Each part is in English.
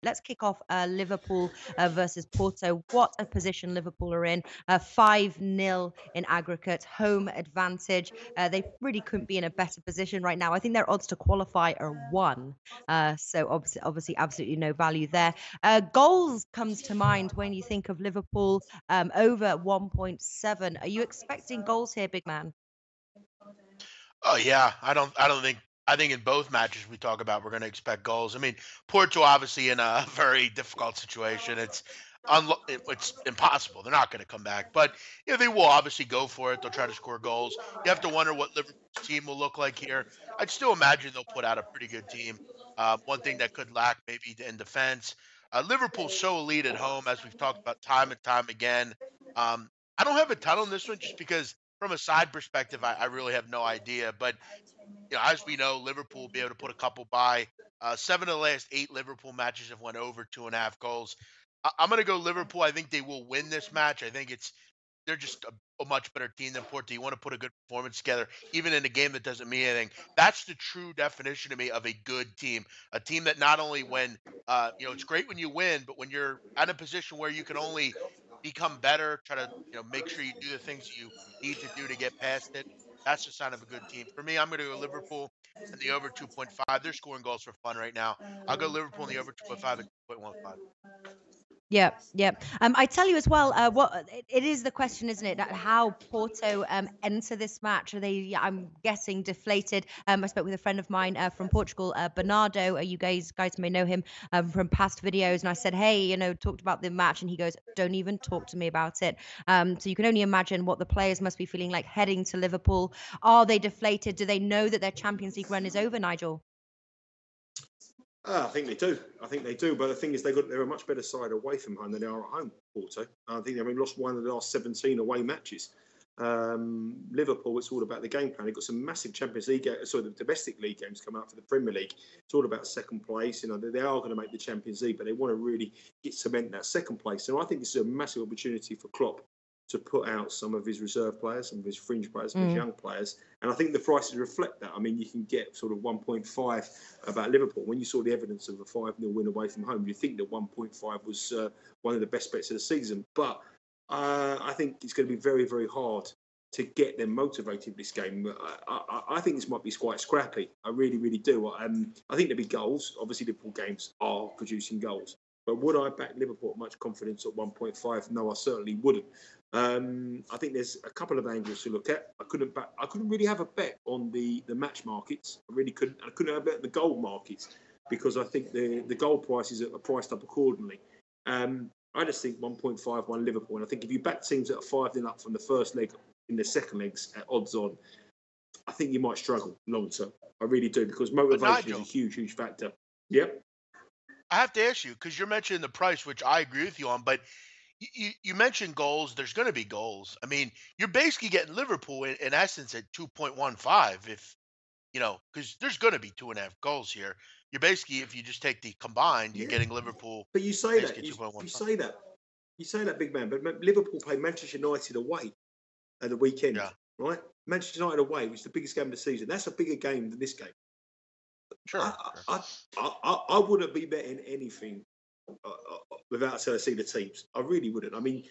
let's kick off Liverpool versus Porto. What a position Liverpool are in. 5-0 in aggregate, home advantage. They really couldn't be in a better position right now. I think their odds to qualify are 1. So obviously, absolutely no value there. Goals comes to mind when you think of Liverpool over 1.7. Are you expecting goals here, big man? Oh yeah, I don't think I think in both matches we talk about we're going to expect goals. I mean, Porto obviously in a very difficult situation. It's impossible. They're not going to come back, but yeah, they will obviously go for it. They'll try to score goals. You have to wonder what Liverpool's team will look like here. I'd still imagine they'll put out a pretty good team. One thing that could lack maybe in defense. Liverpool's so elite at home, as we've talked about time and time again. I don't have a ton on this one just because from a side perspective, I really have no idea. But as we know, Liverpool will be able to put a couple by. 7 of the last 8 Liverpool matches have went over 2.5 goals. I'm going to go Liverpool. I think they will win this match. I think they're just a much better team than Porto. You want to put a good performance together, even in a game that doesn't mean anything. That's the true definition to me of a good team. A team that not only when it's great when you win, but when you're at a position where you can only become better, try to make sure you do the things you need to do to get past it. That's the sign of a good team. For me, I'm going to go Liverpool and the over 2.5. They're scoring goals for fun right now. I'll go Liverpool in the over 2.5 at 2.15. Yeah, yeah. I tell you as well, it is the question, isn't it? That how Porto enter this match? Are they? Yeah, I'm guessing deflated. I spoke with a friend of mine from Portugal, Bernardo. You guys may know him from past videos, and I said, hey, talked about the match, and he goes, don't even talk to me about it. So you can only imagine what the players must be feeling like heading to Liverpool. Are they deflated? Do they know that their Champions League run is over, Nigel? I think they do. I think they do. But the thing is, they're a much better side away from home than they are at home. Porto. I think they've only lost one of the last 17 away matches. Liverpool, it's all about the game plan. They've got some massive Champions League, the domestic league games coming up for the Premier League. It's all about second place. They are going to make the Champions League, but they want to really get cement that second place. So I think this is a massive opportunity for Klopp to put out some of his reserve players, some of his fringe players, some of his young players. And I think the prices reflect that. I mean, you can get sort of 1.5 about Liverpool. When you saw the evidence of a 5-0 win away from home, you think that 1.5 was one of the best bets of the season. But I think it's going to be very, very hard to get them motivated this game. I think this might be quite scrappy. I really, really do. I think there'll be goals. Obviously, Liverpool games are producing goals. But would I back Liverpool at much confidence at 1.5? No, I certainly wouldn't. I think there's a couple of angles to look at. I couldn't really have a bet on the match markets. I really couldn't. I couldn't have a bet on the goal markets because I think the goal prices are priced up accordingly. I just think 1.51 Liverpool, and I think if you back teams that are 5-0 up from the first leg in the second legs at odds on, I think you might struggle long term. I really do because But motivation is a Nigel, huge, huge factor. Yep. I have to ask you because you're mentioning the price, which I agree with you on. But you mentioned goals. There's going to be goals. I mean, you're basically getting Liverpool in essence at 2.15. If because there's going to be 2.5 goals here. You're basically, if you just take the combined, you're Yeah. getting Liverpool But you say that basically you, you 2.15. say that you say that, big man. But Liverpool play Manchester United away at the weekend, Yeah, right? Manchester United away, which is the biggest game of the season. That's a bigger game than this game. sure, I sure. I I wouldn't be betting anything without seeing the teams. I really wouldn't. I mean,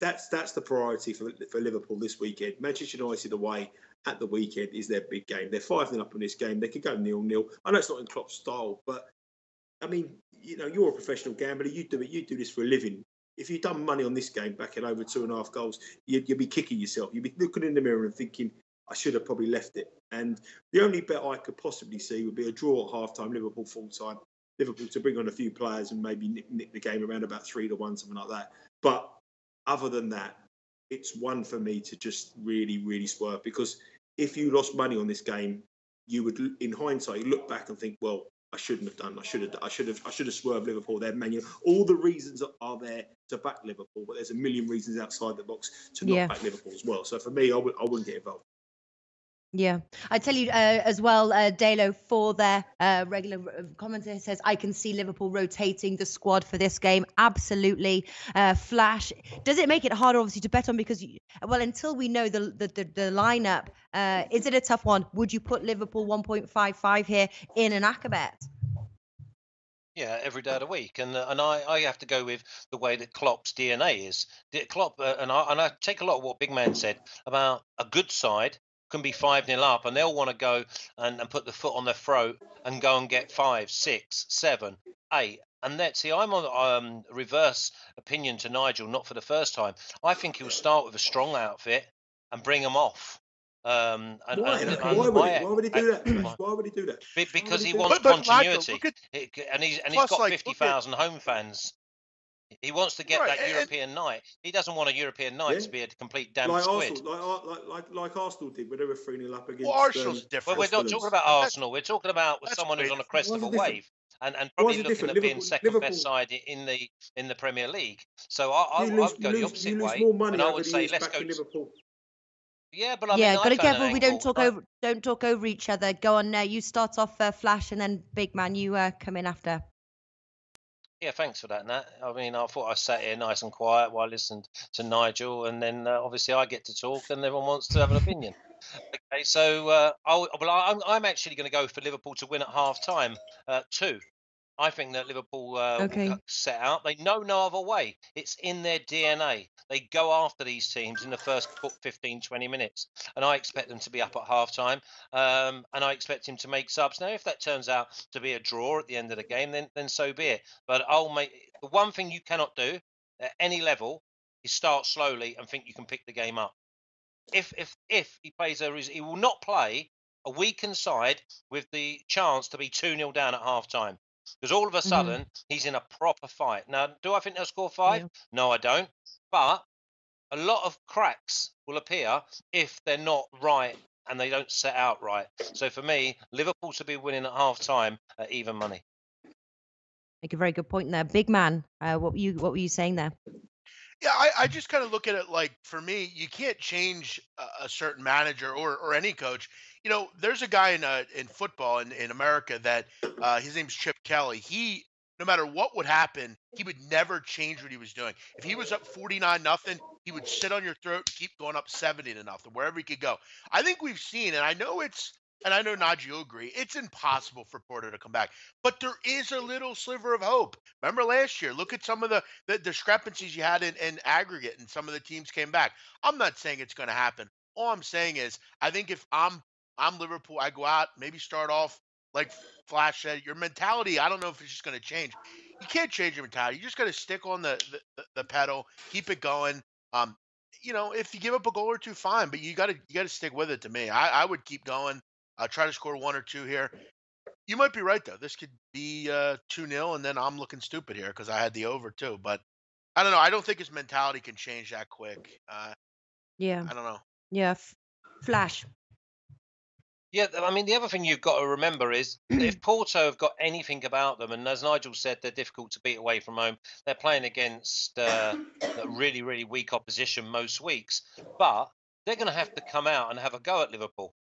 that's the priority for Liverpool this weekend. Manchester United away at the weekend is their big game. They're 5-0 up in this game. They could go 0-0. I know it's not in Klopp's style, but I mean, you're a professional gambler. You do it. You do this for a living. If you've done money on this game, backing over 2.5 goals, you'd be kicking yourself. You'd be looking in the mirror and thinking, I should have probably left it. And the only bet I could possibly see would be a draw at half-time, Liverpool full-time. Liverpool to bring on a few players and maybe nick the game around about 3-1, something like that. But other than that, it's one for me to just really, really swerve because if you lost money on this game, you would, in hindsight, look back and think, well, I shouldn't have done. I should have swerved Liverpool there. Man, all the reasons are there to back Liverpool, but there's a million reasons outside the box to not Yeah. back Liverpool as well. So for me, I wouldn't get involved. Yeah, I tell you as well, Dalo for their regular commentator says I can see Liverpool rotating the squad for this game. Absolutely, Flash. Does it make it harder, obviously, to bet on because well, until we know the lineup, is it a tough one? Would you put Liverpool 1.55 here in an Acca bet? Yeah, every day of the week, and I have to go with the way that Klopp's DNA is. Klopp and I take a lot of what Big Man said about a good side can be 5-0 up, and they'll want to go and put the foot on their throat and go and get 5, 6, 7, 8. And that see, I'm on reverse opinion to Nigel, not for the first time. I think he'll start with a strong outfit and bring them off. Why? Why would he do that? Why would he do that? Because he wants But Nigel, continuity, look at and he's plus, got like, 50,000 home fans. He wants to get right, that and European night. He doesn't want a European night to be a complete damn like squid. Arsenal, like Arsenal did when they were 3-0 up against. well, Arsenal's different. Well, we're not talking about Arsenal. We're talking about someone who's on a crest Why of is a it different? wave, and Why probably is it looking different? at being second Liverpool- best side in the Premier League. So I You would go the opposite you lose way, more money and I over would the say years let's back go. in Liverpool. Yeah, but I Yeah, mean, got to I be found careful. an We don't angle, talk over each other. Go on, you start off, Flash, and then Big Man, you come in after. Yeah, thanks for that, Nat. I mean, I thought I sat here nice and quiet while I listened to Nigel, and then obviously I get to talk, and everyone wants to have an opinion. Okay, so I'm actually going to go for Liverpool to win at half time, 2. I think that Liverpool will set out. They know no other way. It's in their DNA. They go after these teams in the first 15, 20 minutes. And I expect them to be up at half time. And I expect him to make subs. Now, if that turns out to be a draw at the end of the game, then so be it. But the one thing you cannot do at any level is start slowly and think you can pick the game up. If he plays he will not play a weakened side with the chance to be 2-0 down at half time. Because all of a sudden, he's in a proper fight. Now, do I think they'll score 5? Yeah. No, I don't. But a lot of cracks will appear if they're not right and they don't set out right. So for me, Liverpool to be winning at half time at even money. Make a very good point there. Big Man, what were you saying there? Yeah, I just kind of look at it like, for me, you can't change a certain manager or any coach. You know, there's a guy in football in America that his name's Chip Kelly. He, no matter what would happen, he would never change what he was doing. If he was up 49-0, he would sit on your throat and keep going up 70-0 wherever he could go. I think we've seen, and I know Nigel, you agree, it's impossible for Porto to come back. But there is a little sliver of hope. Remember last year, look at some of the discrepancies you had in aggregate, and some of the teams came back. I'm not saying it's going to happen. All I'm saying is, I think if I'm Liverpool, I go out, maybe start off like Flash said. Your mentality, I don't know if it's just going to change. You can't change your mentality. You just got to stick on the pedal, keep it going. You know, if you give up a goal or two, fine, but you got to stick with it. To me, I would keep going. Try to score 1 or 2 here. You might be right though. This could be 2-0, and then I'm looking stupid here because I had the over too. But I don't know. I don't think his mentality can change that quick. Yeah. I don't know. Yeah. Flash. Yeah, I mean, the other thing you've got to remember is if Porto have got anything about them, and as Nigel said, they're difficult to beat away from home. They're playing against really, really weak opposition most weeks, but they're going to have to come out and have a go at Liverpool.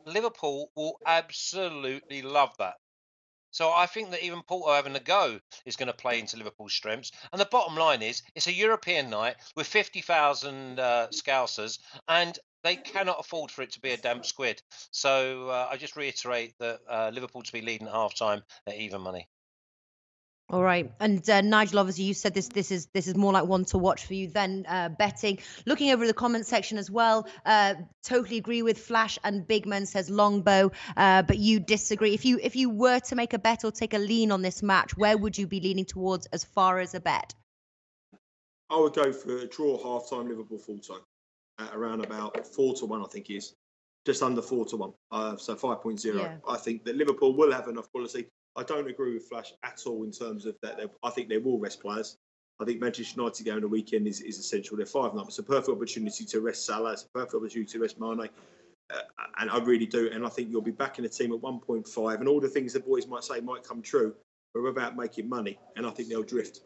Liverpool will absolutely love that. So I think that even Porto having a go is going to play into Liverpool's strengths. And the bottom line is, it's a European night with 50,000 Scousers, and they cannot afford for it to be a damp squid. So I just reiterate that Liverpool to be leading at half time at even money. All right, and Nigel, obviously you said this is more like one to watch for you than betting. Looking over the comment section as well, totally agree with Flash, and Bigman says Longbow, but you disagree. If you were to make a bet or take a lean on this match, where would you be leaning towards as far as a bet? I would go for a draw half-time, Liverpool full-time at around about 4-1, I think it is. Just under 4-1, so 5.0. Yeah. I think that Liverpool will have enough quality. I don't agree with Flash at all in terms of that. I think they will rest players. I think Manchester United game on the weekend is essential. They're 5-0. It's a perfect opportunity to rest Salah. It's a perfect opportunity to rest Mane. And I really do. And I think you'll be back in the team at 1.5. And all the things the boys might say might come true, but without making money. And I think they'll drift.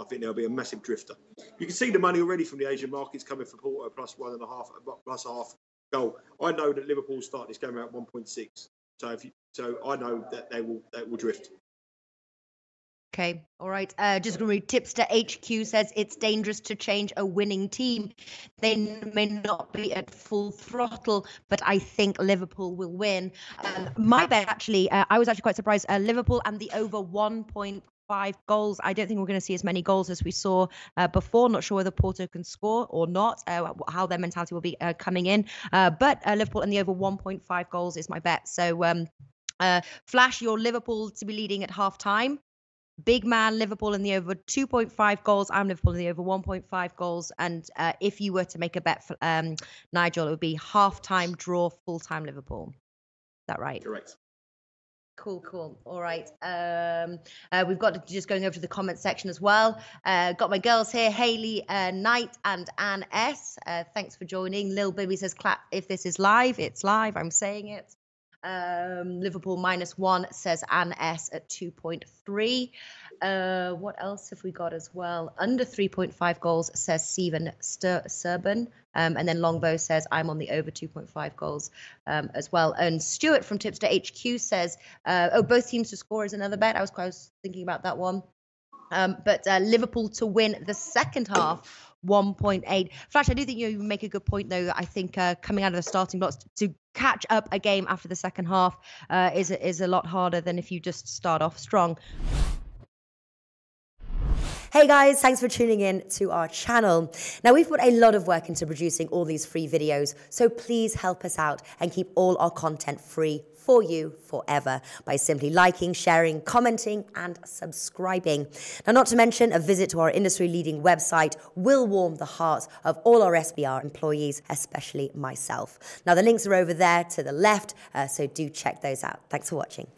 I think they'll be a massive drifter. You can see the money already from the Asian markets coming for Porto plus 1.5, plus half goal. I know that Liverpool start this game at 1.6. So I know that they will drift. Okay, all right. Just going to read Tipster HQ says it's dangerous to change a winning team. They may not be at full throttle, but I think Liverpool will win. My bet, actually, I was actually quite surprised. Liverpool and the over 1.5 goals. I don't think we're going to see as many goals as we saw before. Not sure whether Porto can score or not, how their mentality will be coming in. But Liverpool in the over 1.5 goals is my bet. So Flash, your Liverpool to be leading at half time. Big man Liverpool in the over 2.5 goals. I'm Liverpool in the over 1.5 goals. And if you were to make a bet for Nigel, it would be half-time draw, full-time Liverpool. Is that right? Correct. Cool. All right. We've got just going over to the comment section as well. Got my girls here, Hayley Knight and Anne S. Thanks for joining. Lil Baby says, clap if this is live. It's live. I'm saying it. Liverpool -1 says Anne S at 2.3. What else have we got as well? Under 3.5 goals says Steven Serban. And then Longbow says I'm on the over 2.5 goals as well. And Stuart from Tipster HQ says, both teams to score is another bet. I was thinking about that one. But Liverpool to win the second half, 1.8. Flash, I do think you make a good point, though. I think coming out of the starting blocks to catch up a game after the second half is a lot harder than if you just start off strong. Hey guys, thanks for tuning in to our channel. Now, we've put a lot of work into producing all these free videos, so please help us out and keep all our content free for you forever by simply liking, sharing, commenting, and subscribing. Now, not to mention, a visit to our industry-leading website will warm the hearts of all our SBR employees, especially myself. Now, the links are over there to the left, so do check those out. Thanks for watching.